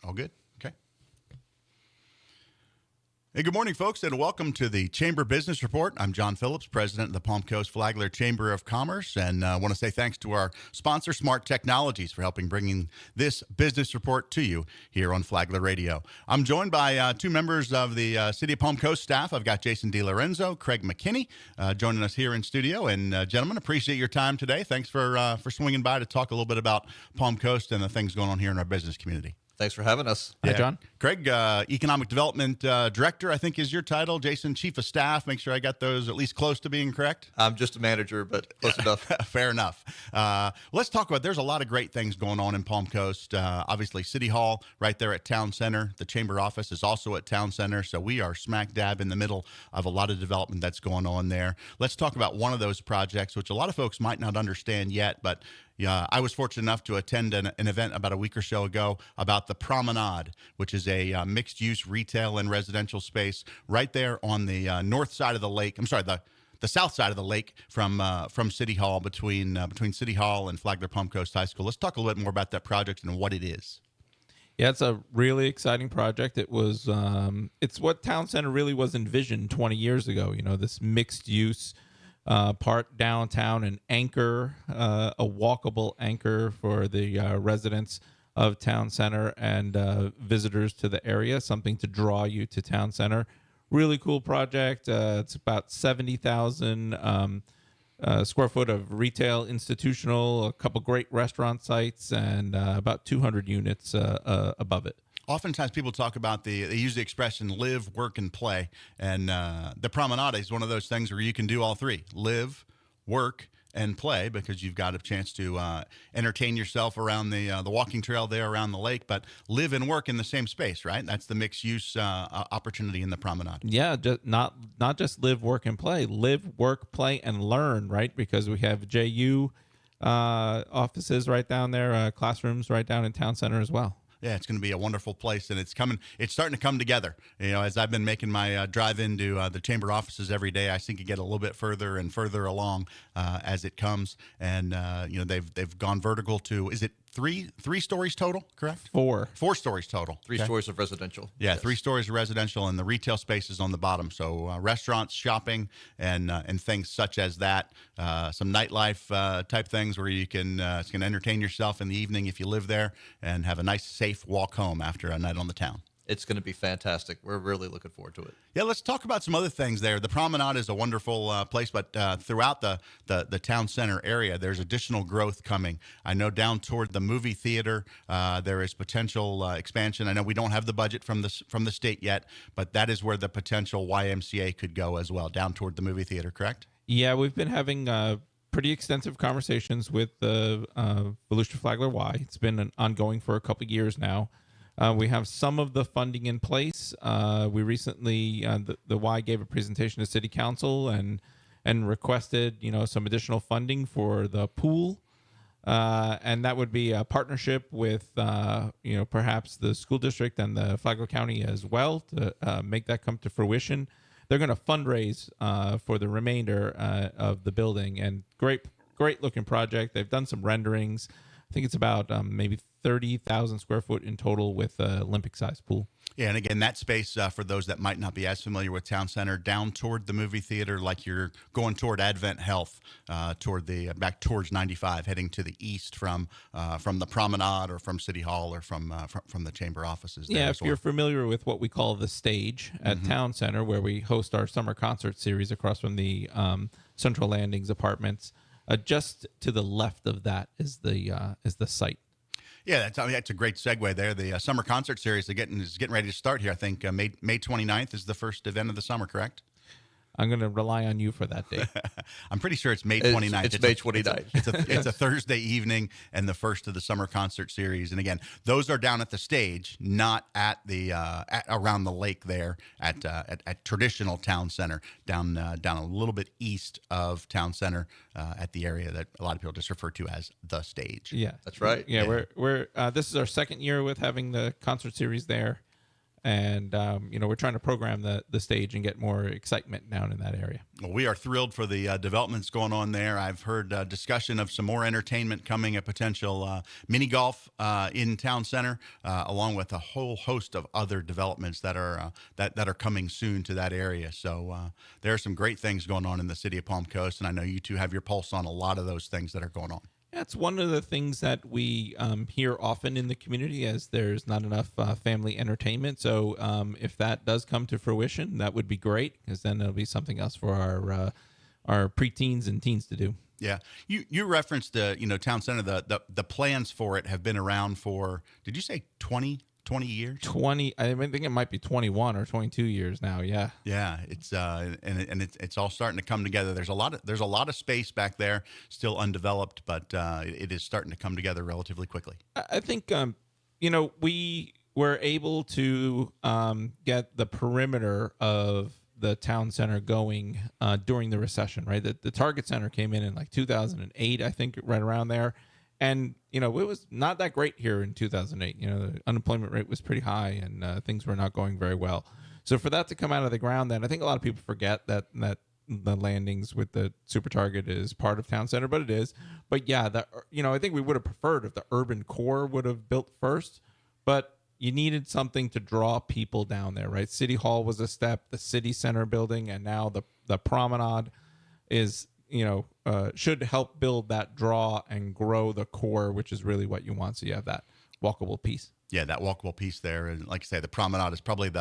All good? Okay. Hey, good morning, folks, and welcome to the Chamber Business Report. I'm John Phillips, president of the Palm Coast-Flagler Chamber of Commerce, and I want to say thanks to our sponsor, Smart Technologies, for helping bringing this business report to you here on Flagler Radio. I'm joined by two members of the City of Palm Coast staff. I've got Jason DeLorenzo, Craig McKinney, joining us here in studio. And gentlemen, appreciate your time today. Thanks for swinging by to talk a little bit about Palm Coast and the things going on here in our business community. Thanks for having us. Hi, John. Craig, Economic Development Director, I think is your title. Jason, Chief of Staff. Make sure I got those at least close to being correct. I'm just a manager, but close enough. Fair enough. Let's talk about, there's a lot of great things going on in Palm Coast. Obviously, City Hall right there at Town Center. The Chamber office is also at Town Center. So we are smack dab in the middle of a lot of development that's going on there. Let's talk about one of those projects, which a lot of folks might not understand yet, but yeah, I was fortunate enough to attend an event about a week or so ago about the Promenade, which is a mixed-use retail and residential space right there on the north side of the lake. I'm sorry, the south side of the lake from City Hall, between City Hall and Flagler Palm Coast High School. Let's talk a little bit more about that project and what it is. Yeah, it's a really exciting project. It was, it's what Town Center really was envisioned 20 years ago. You know, this mixed-use part downtown, an anchor, a walkable anchor for the residents of Town Center and visitors to the area, something to draw you to Town Center. Really cool project. It's about 70,000 square foot of retail, institutional, a couple great restaurant sites, and about 200 units above it. Oftentimes people talk about they use the expression live, work, and play. And the Promenade is one of those things where you can do all three: live, work, and play, because you've got a chance to entertain yourself around the walking trail there around the lake, but live and work in the same space, right? That's the mixed use opportunity in the Promenade. Yeah, not just live, work, and play. Live, work, play, and learn, right? Because we have JU offices right down there, classrooms right down in Town Center as well. Yeah, it's going to be a wonderful place, and it's starting to come together. You know, as I've been making my drive into the chamber offices every day, I think it get a little bit further and further along as it comes. And you know, they've gone vertical to, is it three stories total, correct? Four stories total. Three stories of residential. Yeah, Yes. 3 stories of residential, and the retail spaces on the bottom. So restaurants, shopping, and things such as that. Some nightlife type things where you can entertain yourself in the evening if you live there, and have a nice, safe walk home after a night on the town. It's going to be fantastic. We're really looking forward to it. Yeah, let's talk about some other things there. The Promenade is a wonderful place, but throughout the Town Center area, there's additional growth coming. I know down toward the movie theater, there is potential expansion. I know we don't have the budget from the state yet, but that is where the potential YMCA could go as well, down toward the movie theater, correct? Yeah, we've been having pretty extensive conversations with the Volusia Flagler Y. It's been ongoing for a couple of years now. We have some of the funding in place. We recently, the Y gave a presentation to City Council and requested, some additional funding for the pool. And that would be a partnership with, perhaps the school district and the Flagler County as well to make that come to fruition. They're going to fundraise for the remainder of the building, and great looking project. They've done some renderings. I think it's about maybe 30,000 square foot in total with an Olympic-sized pool. Yeah, and again, that space, for those that might not be as familiar with Town Center, down toward the movie theater, like you're going toward Advent Health, back towards 95, heading to the east from the Promenade or from City Hall or from the chamber offices. Yeah, if you're familiar with what we call the stage at Town Center, where we host our summer concert series across from the Central Landings apartments, just to the left of that is the site. Yeah, that's a great segue there. The summer concert series is getting ready to start here. I think May 29th is the first event of the summer, correct? I'm going to rely on you for that date. I'm pretty sure it's May 29th. It's May 29th. It's a Thursday evening and the first of the summer concert series. And again, those are down at the stage, not at the around the lake there at traditional Town Center, down a little bit east of Town Center at the area that a lot of people just refer to as the stage. Yeah, that's right. Yeah, we're this is our second year with having the concert series there. and we're trying to program the stage and get more excitement down in that area. Well, we are thrilled for the developments going on there. I've heard discussion of some more entertainment coming, a potential mini golf in town center, along with a whole host of other developments that are that are coming soon to that area. So there are some great things going on in the city of Palm Coast, and I know you two have your pulse on a lot of those things that are going on. That's one of the things that we hear often in the community, as there's not enough family entertainment. So if that does come to fruition, that would be great, because then it'll be something else for our preteens and teens to do. Yeah, you referenced the town center. The plans for it have been around for, did you say 20 years? 20. I think it might be 21 or 22 years now. Yeah. Yeah, it's it's all starting to come together. There's a lot of space back there still undeveloped, but it is starting to come together relatively quickly. I think we were able to get the perimeter of the town center going during the recession, right? The Target Center came in like 2008, I think, right around there. And, it was not that great here in 2008. The unemployment rate was pretty high, and things were not going very well. So for that to come out of the ground, then I think a lot of people forget that the landings with the Super Target is part of town center, but it is. But yeah, I think we would have preferred if the urban core would have built first, but you needed something to draw people down there, right? City Hall was a step, the city center building, and now the Promenade is, should help build that draw and grow the core, which is really what you want. So you have that walkable piece. Yeah, that walkable piece there. And like I say, the Promenade is probably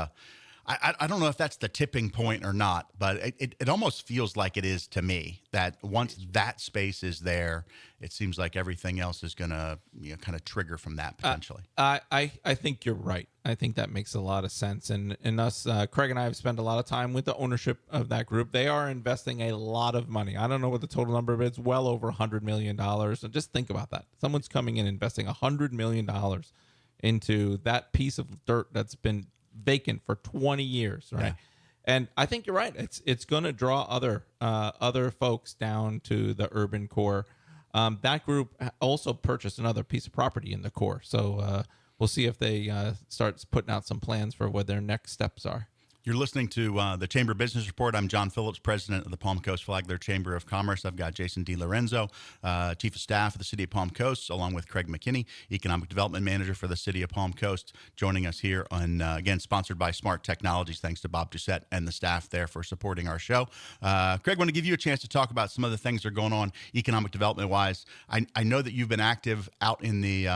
I don't know if that's the tipping point or not, but it almost feels like it is to me, that once that space is there, it seems like everything else is going to kind of trigger from that potentially. I think you're right. I think that makes a lot of sense. And us, Craig and I have spent a lot of time with the ownership of that group. They are investing a lot of money. I don't know what the total number of it is, well over $100 million. So just think about that. Someone's coming in investing $100 million into that piece of dirt that's been vacant for 20 years, right? Yeah. And I think you're right. It's going to draw other folks down to the urban core. That group also purchased another piece of property in the core, so we'll see if they start putting out some plans for what their next steps are. You're listening to the Chamber Business Report. I'm John Phillips, president of the Palm Coast-Flagler Chamber of Commerce. I've got Jason DeLorenzo, chief of staff of the city of Palm Coast, along with Craig McKinney, economic development manager for the city of Palm Coast, joining us here on, again, sponsored by Smart Technologies. Thanks to Bob Doucette and the staff there for supporting our show. Craig, I want to give you a chance to talk about some of the things that are going on economic development-wise. I know that you've been active out in the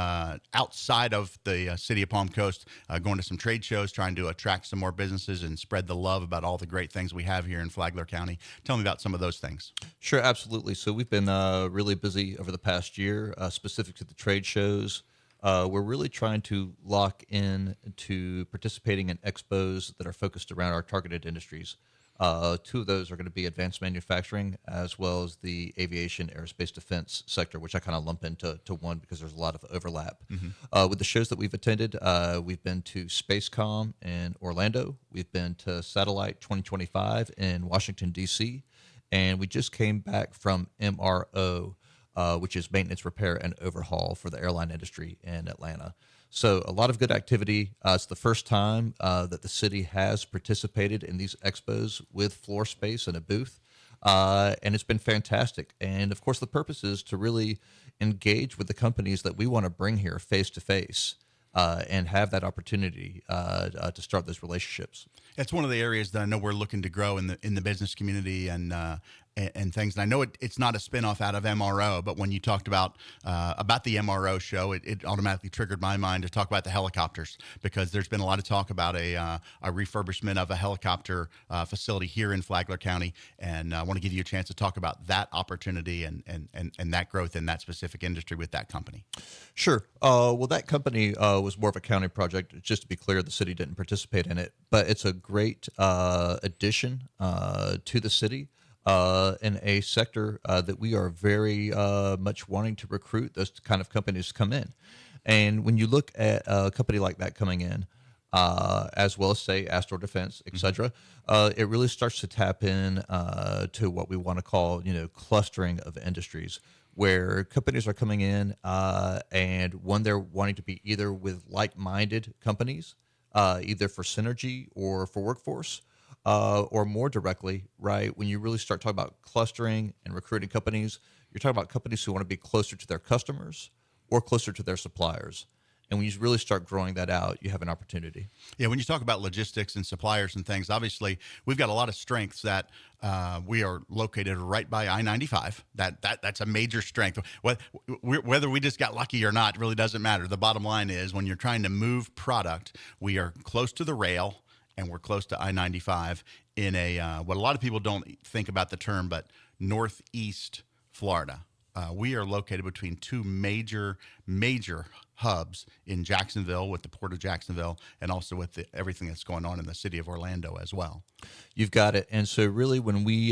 outside of the city of Palm Coast, going to some trade shows, trying to attract some more businesses and spread the love about all the great things we have here in Flagler County. Tell me about some of those things. Sure, absolutely. So we've been really busy over the past year, specific to the trade shows. We're really trying to lock in to participating in expos that are focused around our targeted industries. Two of those are going to be advanced manufacturing, as well as the aviation, aerospace, defense sector, which I kind of lump into one because there's a lot of overlap. Mm-hmm. With the shows that we've attended, we've been to Spacecom in Orlando. We've been to Satellite 2025 in Washington, D.C., and we just came back from MRO, which is maintenance, repair, and overhaul for the airline industry in Atlanta. So a lot of good activity. It's the first time that the city has participated in these expos with floor space and a booth, and it's been fantastic. And, of course, the purpose is to really engage with the companies that we want to bring here face-to-face and have that opportunity to start those relationships. It's one of the areas that I know we're looking to grow in the business community and things. And I know it's not a spinoff out of MRO, but when you talked about the MRO show, it automatically triggered my mind to talk about the helicopters, because there's been a lot of talk about a refurbishment of a helicopter facility here in Flagler County, and I want to give you a chance to talk about that opportunity and that growth in that specific industry with that company. Sure. Well, that company was more of a county project. Just to be clear, the city didn't participate in it, but it's a great addition to the city. In a sector that we are very much wanting to recruit those kind of companies to come in. And when you look at a company like that coming in, as well as, say, Astor Defense, et cetera, it really starts to tap in to what we want to call, clustering of industries, where companies are coming in and when they're wanting to be either with like-minded companies either for synergy or for workforce, or more directly, right? When you really start talking about clustering and recruiting companies, you're talking about companies who want to be closer to their customers or closer to their suppliers. And when you really start growing that out, you have an opportunity. Yeah, when you talk about logistics and suppliers and things, obviously we've got a lot of strengths that we are located right by I-95. That's a major strength. Whether we just got lucky or not really doesn't matter. The bottom line is when you're trying to move product, we are close to the rail and we're close to I-95 in a what a lot of people don't think about the term, but Northeast Florida. We are located between two major hubs in Jacksonville with the Port of Jacksonville and also with everything that's going on in the city of Orlando as well. You've got it. And so really when we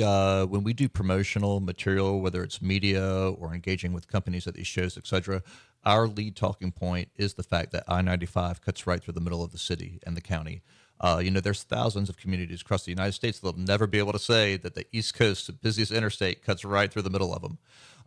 do promotional material, whether it's media or engaging with companies at these shows, et cetera, our lead talking point is the fact that I-95 cuts right through the middle of the city and the county. There's thousands of communities across the United States that'll never be able to say that the East Coast, the busiest interstate, cuts right through the middle of them.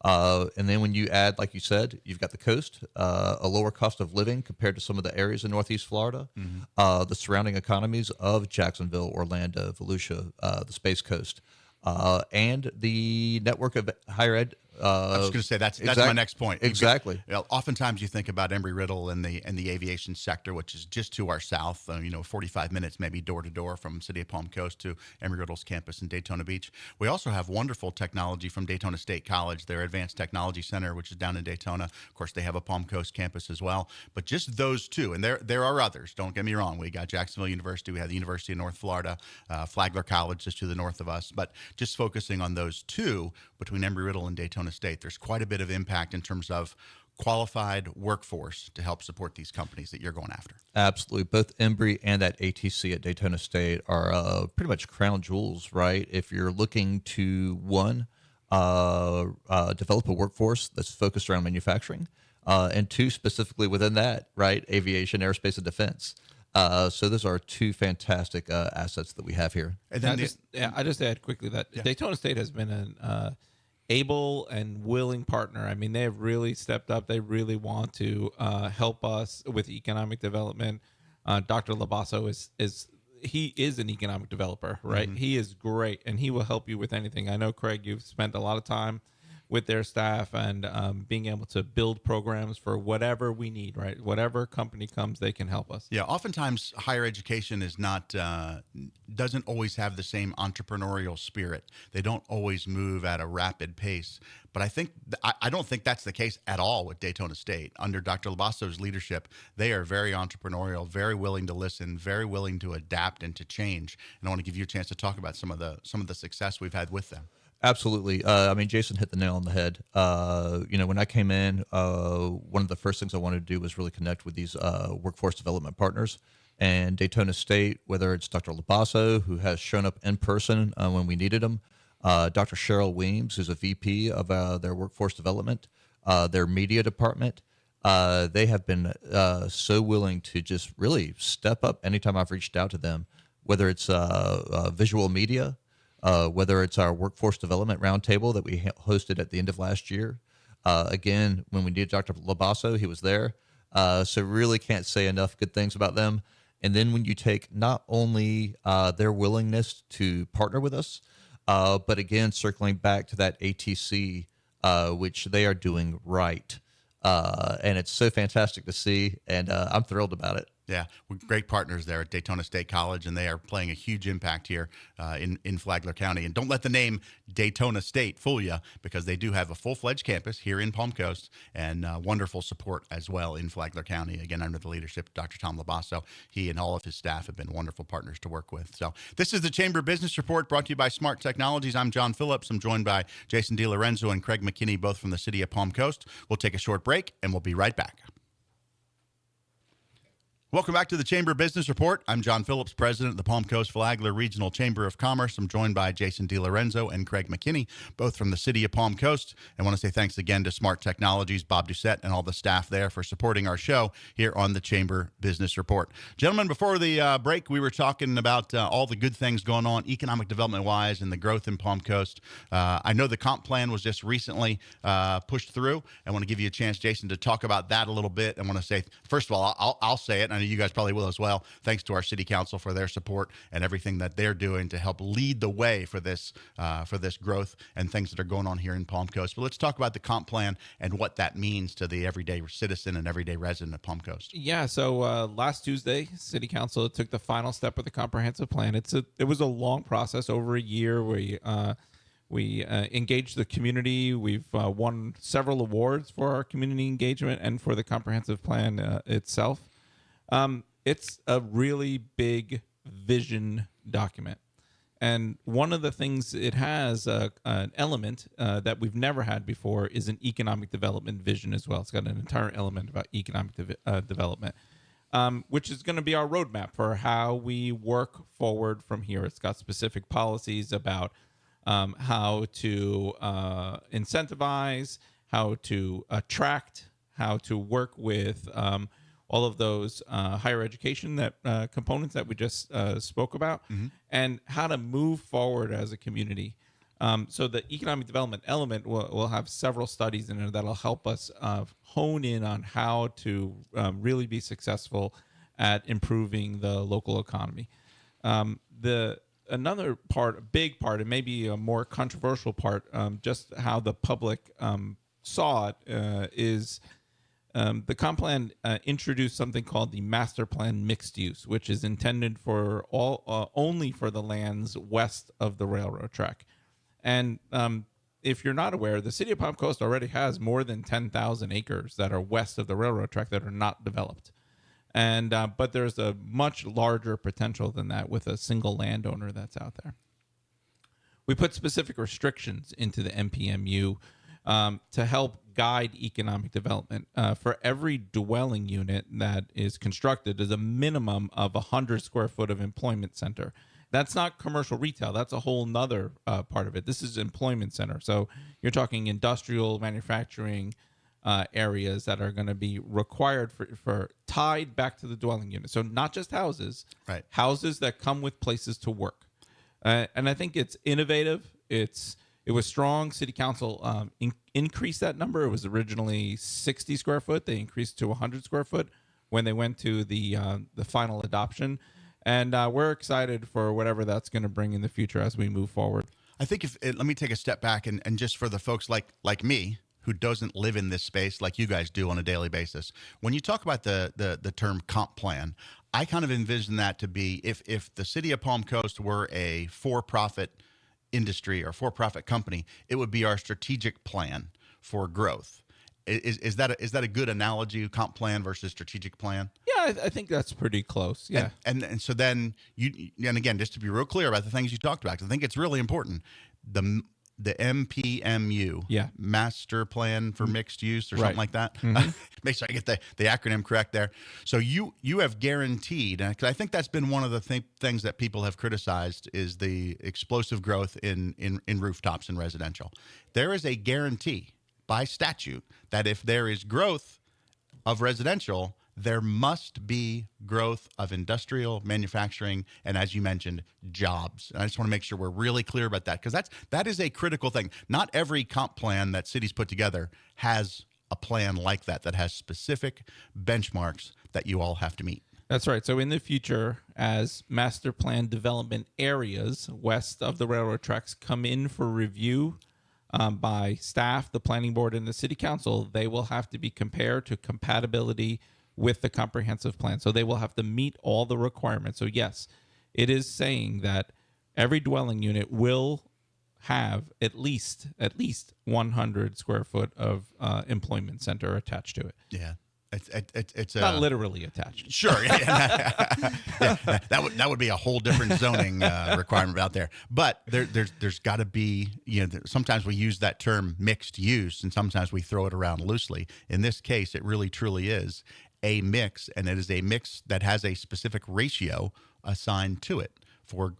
And then when you add, like you said, you've got the coast, a lower cost of living compared to some of the areas in Northeast Florida, the surrounding economies of Jacksonville, Orlando, Volusia, the Space Coast, and the network of higher ed. I was going to say that's my next point. Exactly. Oftentimes you think about Embry-Riddle and the aviation sector, which is just to our south, 45 minutes maybe door to door from City of Palm Coast to Embry-Riddle's campus in Daytona Beach. We also have wonderful technology from Daytona State College, their Advanced Technology Center, which is down in Daytona. Of course, they have a Palm Coast campus as well. But just those two, and there are others. Don't get me wrong. We got Jacksonville University. We have the University of North Florida, Flagler College just to the north of us. But just focusing on those two between Embry-Riddle and Daytona State, there's quite a bit of impact in terms of qualified workforce to help support these companies that you're going after. Absolutely. Both Embry and that ATC at Daytona State are pretty much crown jewels, right? If you're looking to, one, develop a workforce that's focused around manufacturing, and two, specifically within that, right, aviation, aerospace, and defense. So those are two fantastic assets that we have here. And then I just add quickly that Daytona State has been an able and willing partner. I mean, they have really stepped up. They really want to help us with economic development. Dr. Labasso is an economic developer, right? Mm-hmm. He is great, and he will help you with anything. I know, Craig, you've spent a lot of time with their staff and being able to build programs for whatever we need, right? Whatever company comes, they can help us. Yeah, oftentimes higher education is not doesn't always have the same entrepreneurial spirit. They don't always move at a rapid pace. But I don't think that's the case at all with Daytona State. Under Dr. Labasso's leadership, they are very entrepreneurial, very willing to listen, very willing to adapt and to change. And I want to give you a chance to talk about some of the success we've had with them. Absolutely. Jason hit the nail on the head. When I came in, one of the first things I wanted to do was really connect with these workforce development partners. And Daytona State, whether it's Dr. Labasso, who has shown up in person when we needed him, Dr. Cheryl Weems, who's a VP of their workforce development, their media department, they have been so willing to just really step up anytime I've reached out to them, whether it's visual media, whether it's our workforce development roundtable that we hosted at the end of last year. Again, when we needed Dr. Labasso, he was there. So really can't say enough good things about them. And then when you take not only their willingness to partner with us, but again, circling back to that ATC, which they are doing right. And it's so fantastic to see, and I'm thrilled about it. Yeah, we're great partners there at Daytona State College, and they are playing a huge impact here in Flagler County. And don't let the name Daytona State fool you, because they do have a full-fledged campus here in Palm Coast and wonderful support as well in Flagler County, again, under the leadership of Dr. Tom Labasso. He and all of his staff have been wonderful partners to work with. So this is the Chamber Business Report brought to you by Smart Technologies. I'm John Phillips. I'm joined by Jason DeLorenzo and Craig McKinney, both from the city of Palm Coast. We'll take a short break, and we'll be right back. Welcome back to the Chamber Business Report. I'm John Phillips, president of the Palm Coast Flagler Regional Chamber of Commerce. I'm joined by Jason DeLorenzo and Craig McKinney, both from the city of Palm Coast. I want to say thanks again to Smart Technologies, Bob Doucette, and all the staff there for supporting our show here on the Chamber Business Report. Gentlemen, before the break, we were talking about all the good things going on economic development-wise and the growth in Palm Coast. I know the comp plan was just recently pushed through. I want to give you a chance, Jason, to talk about that a little bit. I want to say, first of all, I'll say it, and I know you guys probably will as well. Thanks to our city council for their support and everything that they're doing to help lead the way for this growth and things that are going on here in Palm Coast. But let's talk about the comp plan and what that means to the everyday citizen and everyday resident of Palm Coast. Yeah, so last Tuesday, City Council took the final step of the comprehensive plan. It was a long process, over a year. We engaged the community. We've won several awards for our community engagement and for the comprehensive plan itself. It's a really big vision document. And one of the things it has, an element that we've never had before, is an economic development vision as well. It's got an entire element about economic development, which is going to be our roadmap for how we work forward from here. It's got specific policies about how to incentivize, how to attract, how to work with all of those higher education components that we just spoke about, and how to move forward as a community. So the economic development element will have several studies in it that'll help us hone in on how to really be successful at improving the local economy. Another part, a big part, and maybe a more controversial part, just how the public saw it, is the comp plan introduced something called the master plan mixed use, which is intended for only for the lands west of the railroad track. And if you're not aware, the city of Palm Coast already has more than 10,000 acres that are west of the railroad track that are not developed. And but there's a much larger potential than that with a single landowner that's out there. We put specific restrictions into the MPMU to help guide economic development. For every dwelling unit that is constructed, there's a minimum of 100 square foot of employment center. That's not commercial retail. That's a whole nother part of it. This is employment center. So you're talking industrial, manufacturing areas that are going to be required for tied back to the dwelling unit. So not just houses, right? Houses that come with places to work. And I think it's innovative. It was strong. City Council increased that number. It was originally 60 square foot. They increased to 100 square foot when they went to the final adoption. And we're excited for whatever that's going to bring in the future as we move forward. I think let me take a step back and just for the folks like me who doesn't live in this space like you guys do on a daily basis. When you talk about the term comp plan, I kind of envision that to be if the city of Palm Coast were a for-profit industry or for-profit company, it would be our strategic plan for growth. Is that a good analogy, comp plan versus strategic plan? Yeah, I think that's pretty close. Yeah. And so then and again, just to be real clear about the things you talked about, 'cause I think it's really important. The MPMU, Master Plan for Mixed Use or something like that. Mm-hmm. Make sure I get the acronym correct there. So you have guaranteed, and I think that's been one of the things that people have criticized is the explosive growth in rooftops and residential. There is a guarantee by statute that if there is growth of residential, there must be growth of industrial, manufacturing, and as you mentioned, jobs. And I just want to make sure we're really clear about that because that is a critical thing. Not every comp plan that cities put together has a plan like that has specific benchmarks that you all have to meet. That's right. So in the future, as master plan development areas west of the railroad tracks come in for review by staff, the planning board, and the city council, they will have to be compared to compatibility with the comprehensive plan. So they will have to meet all the requirements. So yes, it is saying that every dwelling unit will have at least 100 square foot of employment center attached to it. Yeah. It's not literally attached. Sure. Yeah, that would be a whole different zoning requirement out there. But there's got to be, sometimes we use that term mixed use and sometimes we throw it around loosely. In this case, it really truly is a mix, and it is a mix that has a specific ratio assigned to it for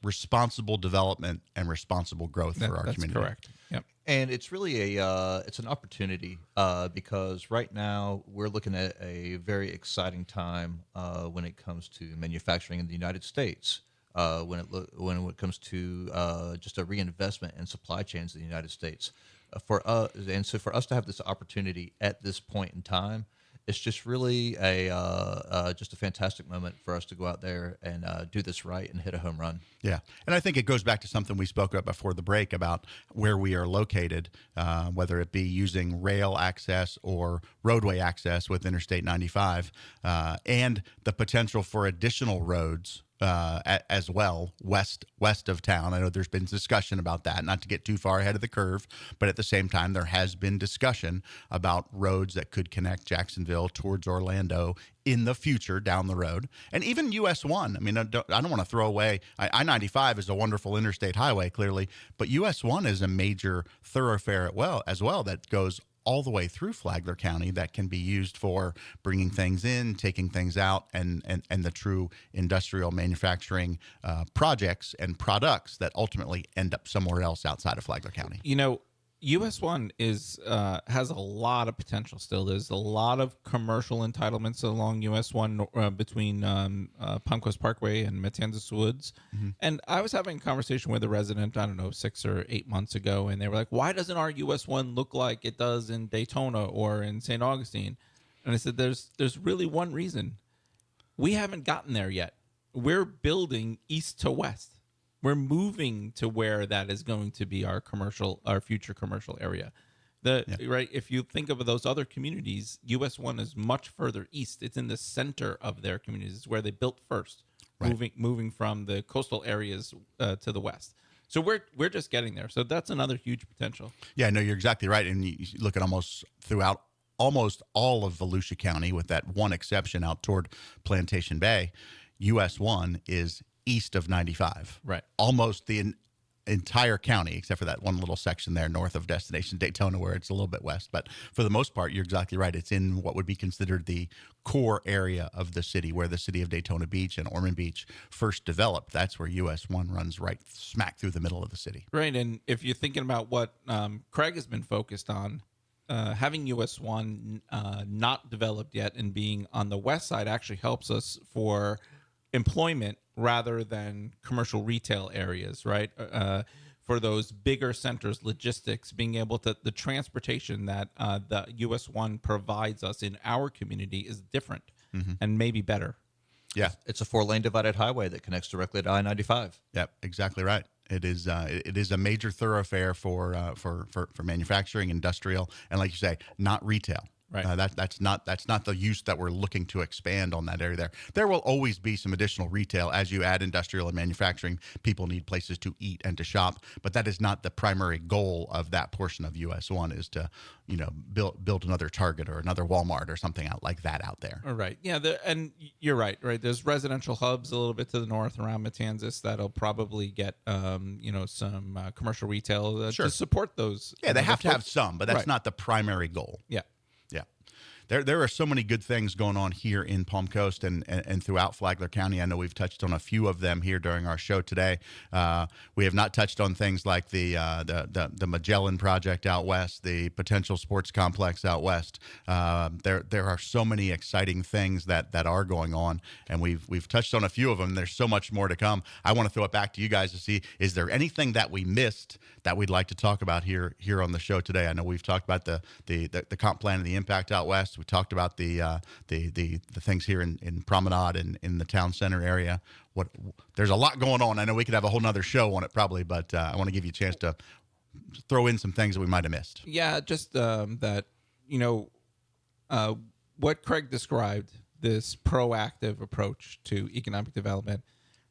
responsible development and responsible growth for our community. That's correct. Yep. And it's really it's an opportunity because right now we're looking at a very exciting time when it comes to manufacturing in the United States. When it comes to just a reinvestment in supply chains in the United States, for us to have this opportunity at this point in time it's just really just a fantastic moment for us to go out there and do this right and hit a home run. Yeah. And I think it goes back to something we spoke about before the break about where we are located, whether it be using rail access or roadway access with Interstate 95, and the potential for additional roads as well west of town. I know there's been discussion about that, not to get too far ahead of the curve, but at the same time, there has been discussion about roads that could connect Jacksonville towards Orlando in the future down the road. And even US 1. I mean, I don't want to throw away, I-95 is a wonderful interstate highway, clearly, but US 1 is a major thoroughfare as well that goes all the way through Flagler County that can be used for bringing things in, taking things out, and the true industrial manufacturing projects and products that ultimately end up somewhere else outside of Flagler County. You know, US 1 is has a lot of potential still. There's a lot of commercial entitlements along US 1 between Palm Coast Parkway and Matanzas Woods. Mm-hmm. And I was having a conversation with a resident, I don't know, 6 or 8 months ago, and they were like, why doesn't our US 1 look like it does in Daytona or in St. Augustine? And I said, there's really one reason. We haven't gotten there yet. We're building east to west. We're moving to where that is going to be our future commercial area. Right. If you think of those other communities, US 1 is much further east. It's in the center of their communities. It's where they built first, right. moving from the coastal areas to the west. So we're just getting there. So that's another huge potential. Yeah, no, you're exactly right. And you look at almost all of Volusia County, with that one exception out toward Plantation Bay. US 1 is east of 95, right? Almost the entire county, except for that one little section there north of Destination Daytona, where it's a little bit west. But for the most part, you're exactly right. It's in what would be considered the core area of the city, where the city of Daytona Beach and Ormond Beach first developed. That's where US 1 runs right smack through the middle of the city. Right, and if you're thinking about what Craig has been focused on, having US 1 not developed yet and being on the west side actually helps us for employment rather than commercial retail areas, right? For those bigger centers, logistics, being able to, the transportation that the US 1 provides us in our community is different and maybe better. Yeah. It's a 4-lane divided highway that connects directly to I-95. Yep, exactly right. It is a major thoroughfare for manufacturing, industrial, and like you say, not retail. Right. That's not the use that we're looking to expand on that area there. There will always be some additional retail as you add industrial and manufacturing. People need places to eat and to shop, but that is not the primary goal of that portion of US 1 is to, build another Target or another Walmart or something out like that out there. All right. Yeah. And you're right. Right. There's residential hubs a little bit to the north around Matanzas that'll probably get, some commercial retail to support those. Yeah. They have to have some, but that's not the primary goal. Yeah. There are so many good things going on here in Palm Coast and throughout Flagler County. I know we've touched on a few of them here during our show today. We have not touched on things like the Magellan project out west, the potential sports complex out west. There are so many exciting things that are going on, and we've touched on a few of them. There's so much more to come. I want to throw it back to you guys to see, is there anything that we missed that we'd like to talk about here on the show today? I know we've talked about the comp plan and the impact out west. We talked about the things here in Promenade and in the town center area. There's a lot going on. I know we could have a whole nother show on it probably, but I want to give you a chance to throw in some things that we might have missed. Yeah, just that, what Craig described, this proactive approach to economic development,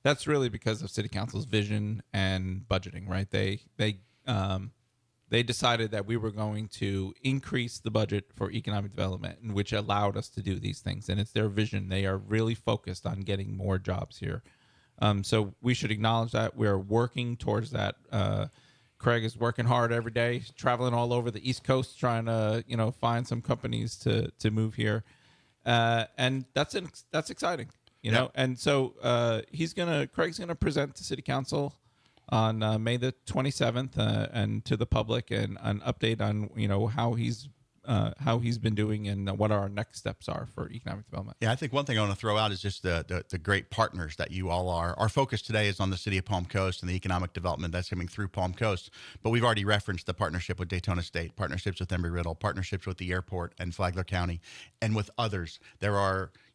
that's really because of City Council's vision and budgeting, right? They decided that we were going to increase the budget for economic development, which allowed us to do these things. And it's their vision. They are really focused on getting more jobs here. So we should acknowledge that. We're working towards that. Craig is working hard every day, traveling all over the East Coast, trying to, find some companies to move here. And that's exciting, know. And so Craig's going to present to City Council on May the 27th and to the public and an update on how he's how he's been doing and what our next steps are for economic development. Yeah, I think one thing I want to throw out is just the great partners that you all are. Our focus today is on the city of Palm Coast and the economic development that's coming through Palm Coast. But we've already referenced the partnership with Daytona State, partnerships with Embry-Riddle, partnerships with the airport and Flagler County, and with others.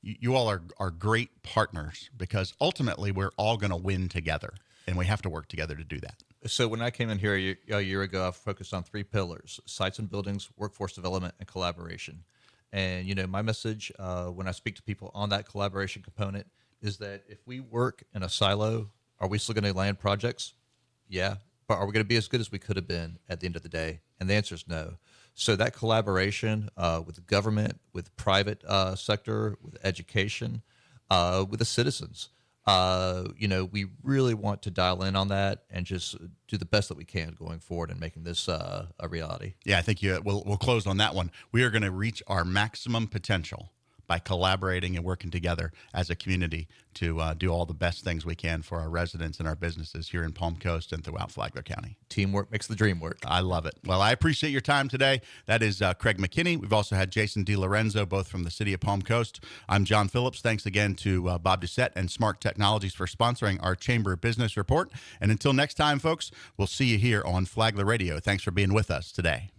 You all are great partners because ultimately we're all going to win together, and we have to work together to do that. So when I came in here a year ago, I focused on 3 pillars: sites and buildings, workforce development, and collaboration. And, my message when I speak to people on that collaboration component is that if we work in a silo, are we still going to land projects? Yeah. But are we going to be as good as we could have been at the end of the day? And the answer is no. So that collaboration with the government, with private sector, with education, with the citizens, we really want to dial in on that and just do the best that we can going forward and making this a reality. Yeah, I think we'll close on that one. We are going to reach our maximum potential by collaborating and working together as a community to do all the best things we can for our residents and our businesses here in Palm Coast and throughout Flagler County. Teamwork makes the dream work. I love it. Well, I appreciate your time today. That is Craig McKinney. We've also had Jason DeLorenzo, both from the city of Palm Coast. I'm John Phillips. Thanks again to Bob Doucette and Smart Technologies for sponsoring our Chamber Business Report. And until next time, folks, we'll see you here on Flagler Radio. Thanks for being with us today.